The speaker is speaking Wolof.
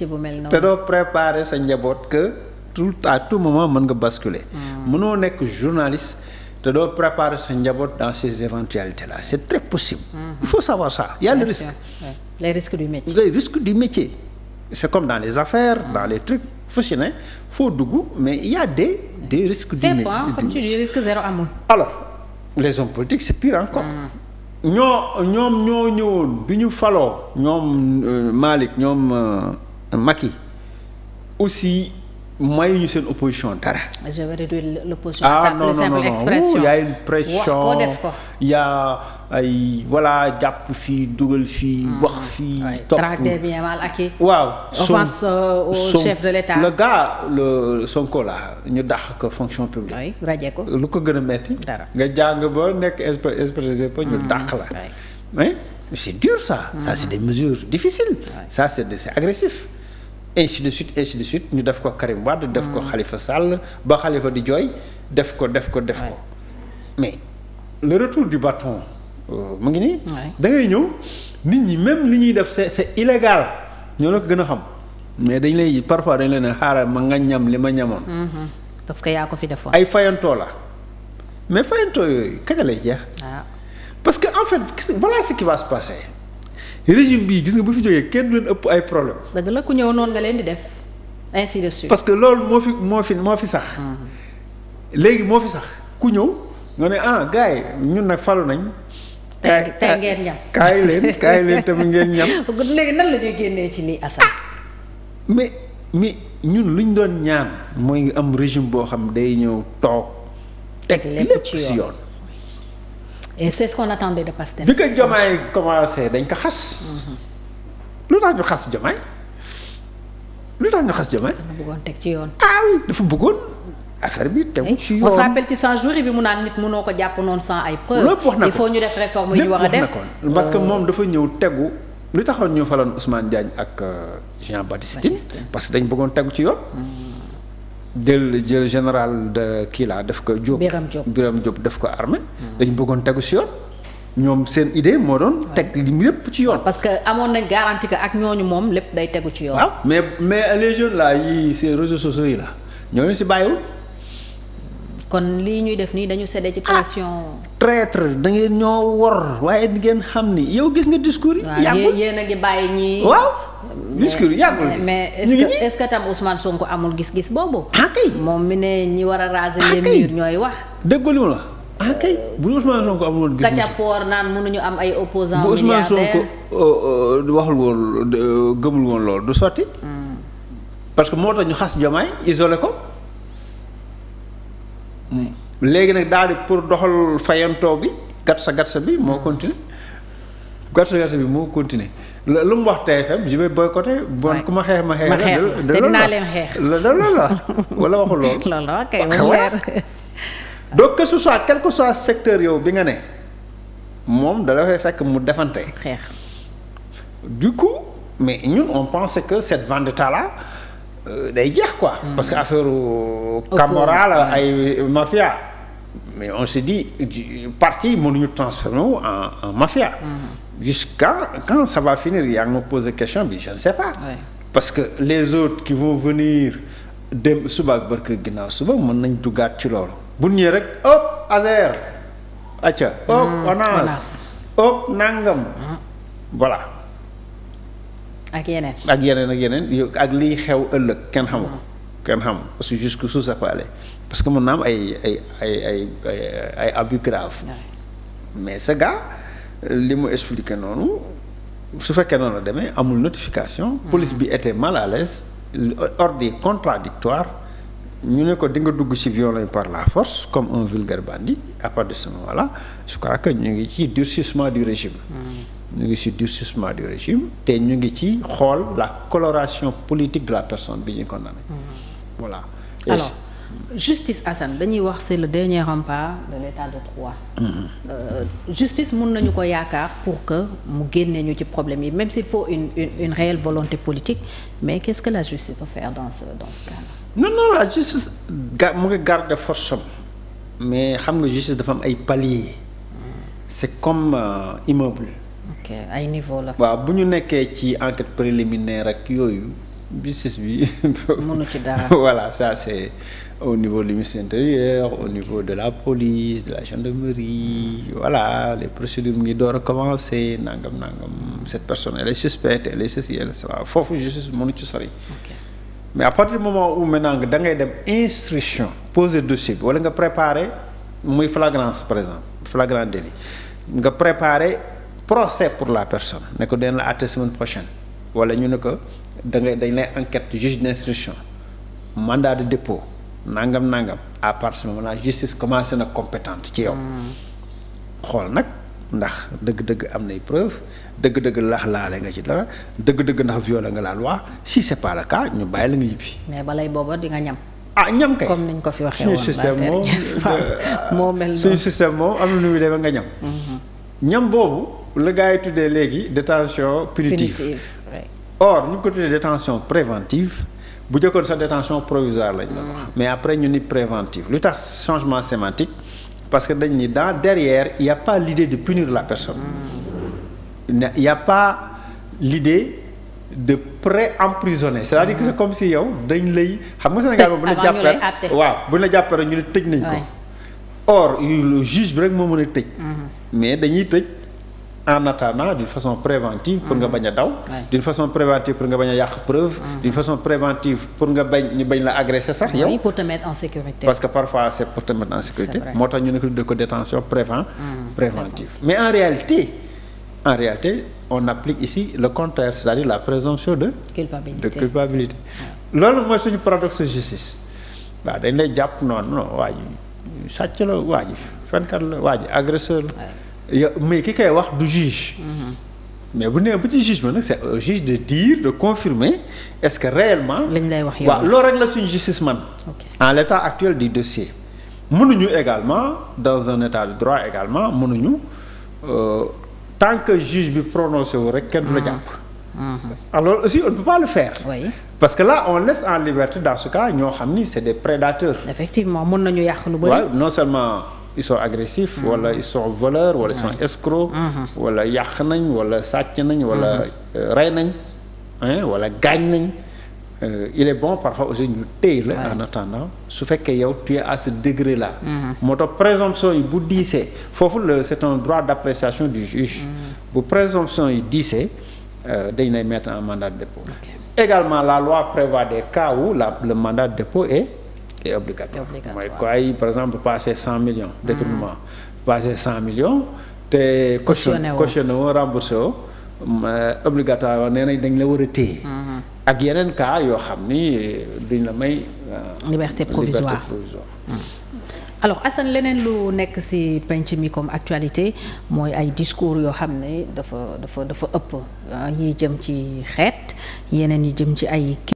ci bu mel noonu. te doo préparer sa njaboot que à tout moment mën nga basculer. mënoo nekk journaliste te doo préparer sa njaboot dans ces éventualités là c'est très possible. il faut savoir ça il y a le risque. les risques du métier. les risques du métier c'est comme dans les affaires dans les trucs fu si ne foo dugg mais il y a des risques du métier. comme tu dis risque zéro amul. alors les hommes politiques c'est pire encore. ñoom ñoo ñëwoon bi ñu faloo ñoom Malick ñoom Macky aussi mayuñu seen opposition dara. je vais réduire l'opposition à sa plus simple expression. Il y a une pression wax ko def ko. il y a ay voilà jàpp fii dugal fii. wax fii topp traque des biens mal acquis. waaw offense au chef de l'État. le gars le Sonko là ñu dàq ko fonction publique. oui rajee ko. lu ko gën a metti dara nga jàng ba nekk expressé pa ñu dàq la. mais c'est dur ça. ça c'est des mesures difficiles. ça c'est agressif. ainsi de suite ñu def ko Karim Wade def ko Khalifa Sall ba Khalifa di jooy def ko mais le retour du bâton mu ngi nii. da ngay ñëw nit ñi même li ñuy def c'est illégal ñoo la ko gën a xam mais dañ lay parfois dañ leen a xaaral ma nga ñam li ma ñamoon. parce que yaa ko fi defoon. ay fayantoo la mais fayantoo yooyu kañ lay jeex. parce que en fait voilà ce qui va se passer. régime bii gis nga bu fi jógee kenn du leen ëpp ay problème. dëgg la ku ñëw noonu nga leen di def ainsi de suite. parce que loolu moo fi sax. léegi moo fi sax ku ñëw nga ne gars yi ñun nag falu nañ. tey ngeen ñam. kaay leen tamit ngeen ñam. léegi nan la ñuy génnee ci lii Assane. mais ñun luñ doon ñaan mooy nga am régime boo xam day ñëw toog. teg lépp ci yoon. et c'est ce qu'on attendait de Pastef. bi ko Diomaye commencé dañ ko xas. lu tax ñu xas Diomaye. dafa bëggoon teg ci yoon. oui dafa bëggoon affaire bi tegu ci yoon. on se rappelle ci 100 jours bi mu naan nit mënoo ko jàpp noonu sans ay preuves. lépp wax na ko il faut ñu def réforme yu ñu war a def. parce que moom dafa ñëw tegu lu taxoon ñu faloon Ousmane Diagne ak Jean Baptiste Tine parce que dañ bëggoon tegu ci yoon. jël général de kii laa def ko Diop Biram Diop def ko armée dañu bëggoon tegu ci yoon ñoom seen idée moo doon teg li lépp ci yoon. parce que amoon nañ garantie que ak ñooñu moom lépp day tegu ci yoon. waaw mais les jeunes là yi ces réseaux sociaux yi la ñooñu ci bàyyiwul. kon lii ñuy def nii dañu séddee ci pression. traître da ngeen ñoo wor waaye ngeen xam ni yow gis nga discours yi. yàggul yéen a ngi bàyyi ñii. waaw discours yi yàggul. mais est-ce que tam Ousmane Sonko amul gis-gis boobu. kay moom mi ne ñi war a raser les murs ñooy wax. déggoo li ma la kay bu Ousmane Sonko amul woon gis-gis. Kacapoor naan mënuñu am ay opposants. bu Ousmane Sonko waxul woon gëmul woon loolu du sotti. parce que moo tax ñu xas Diomaye isolé ko. léegi nag daal di pour doxal fayantoo bi gatsa bi moo continuer gatsa bi moo continuer lu mu wax TFM je vais boycotter bon ku ma xeex ma xeex te dinaa leen xeex loolu la wala waxul loolu loolu la kay mu leer donc que ce soit quel que soit secteur yow bi nga ne moom da dafay fekk mu defante xeex du coup mais ñun on pensait que cette vendetta là day jeex quoi. parce que affaire Camorra la ay mafia. mais on s'est dit parti mënuñu transformer wu en mafia. jusqu'à quand ça va finir yaa ngi ma poser question bi je ne sais pas. parce que les autres qui vont venir dem suba ak barke ginnaaw suba mën nañ duggaat ci loolu. bu ñëwee rek hop Azer. acca hop ONAS hop nangam. voilà. ak yeneen ak liy xew ëllëg kenn xamu ko kenn xamu parce que jusque sous ça peut aller parce que mën na am ay abus grave mais ce gars li mu expliqué noonu su fekkee noonu la demee amul notification police bi était mal à l'aise ordre contradictoire ñu ne ko di nga dugg ci violence par la force comme un vulgaire bandit à partir de ce moment-là je crois que ñu ngi ci durcissement du régime ñu ngi ci durcissement du régime te ñu ngi ci xool la coloration politique de la personne bi ñu condamné voilà. alors justice Assane dañuy wax c'est le dernier rempart de l'état de droit. Justice mun nañu ko yaakaar pour que mu génne ñu ci problème yi même s'il faut une réelle volonté politique mais qu'est-ce que la justice peut faire dans ce cas-là. non la justice mu ngi garder force am mais xam nga justice dafa am ay paliers. c'est comme immeuble. ok ay niveau la. waaw bu ñu nekkee ci enquête préliminaire ak yooyu justice bi. mënu ci dara. Voilà, ça c'est au niveau du ministère intérieur, au niveau de la police, de la gendarmerie, voilà, les procédures mu ngi door a commencer nangam cette personne elle est suspecte, elle est ceci, elle est cela foofu justice mënu ci sori. Mais à partir du moment où maintenant da ngay dem instruction poser dossier bi wala nga préparer muy flagrance par exemple flagrant délit nga préparer procès pour la personne ne ko dañ la àtte semaine prochaine wala ñu ne ko dañ lay enquête juge d'instruction mandat de dépôt nangam à partir de moment justice commencé na compétente ci yow. xool nag ndax dëgg-dëgg am nay preuve dëgg-dëgg laale nga ci dara dëgg-dëgg ndax violé nga la loi si c'est pas le cas ñu bàyyi la nga ñibbi. mais balay booba di nga ñam. ñam kay comme niñ ko fi waxee woon suñu système moom moo mel suñu système moom am na nu muy demee nga ñam. ñam boobu la gars yi tuddee léegi détention punitive. Or ñu ko tuddee détention préventive bu jëkkoon sa détention provisoire lañ la wax mais après ñu ni préventive lu tax changement sémantique parce que dañ ni derrière il y a pas l'idée de punir la personne il y a pas l'idée de pré-emprisonner c'est-à-dire que c'est comme si yow dañ lay xam nga Sénégal moom bu la jàppee waaw bu la jàppee rek ñu ne tëj nañ ko or le juge bi rek moo mën a tëj mais dañuy tëj en attendant d'une façon préventive pour nga bañ a daw d'une façon préventive pour nga bañ a yàq preuve d'une façon préventive pour nga ñu bañ la agresser sax yow pour te mettre en sécurité parce que parfois c'est pour te mettre en sécurité moo tax ñu ne ko de ko détention préventive mais en réalité on applique ici le contraire c'est-à-dire la présomption de culpabilité loolu mooy suñu paradoxe justice waaw dañ lay jàpp noonu non waa ji sàcc la waa ji fenkat la waa ji agresseur la mais ki koy wax du juge mais bu nee ba ci juge ma nag c'est au juge de dire de confirmer est-ce que réellement lañ lay wax waaw loolu rek la suñu justice man en l'état actuel du dossier mënuñu également dans un état de droit également mënuñu tant que juge bi prononcé wu rek kenn du la jàpp alors aussi on ne peut pas le faire parce que là on laisse en liberté dans ce cas ñoo xam ni c'est des prédateurs effectivement mën nañu yàq lu bari non seulement ils sont agressifs wala ils sont voleurs wala ils sont escrocs wala yàq nañ wala sàcc nañ wala rey nañ wala gaañ nañ il est bon parfois aussi ñu téye la en attendant su fekkee yow tu es à ce degré là moo tax présomption yi bu diisee foofu c'est un droit d'appréciation du juge bu présomption yi diisee dañ lay mettre en mandat de dépôt également la loi prévoit des cas où le mandat de dépôt est obligatoire mooy quoi par exemple passer 100 millions détournement passer 100 millions te cautionné woo remboursé woo obligatoire nee nañ dañ la war a téye ak yeneen cas yoo xam ni duñ la may liberté provisoire alors Assane leneen lu nekk ci penc mi comme actualité mooy ay discours yoo xam ne dafa ëpp yi jëm ci xeet yeneen yi jëm ci ay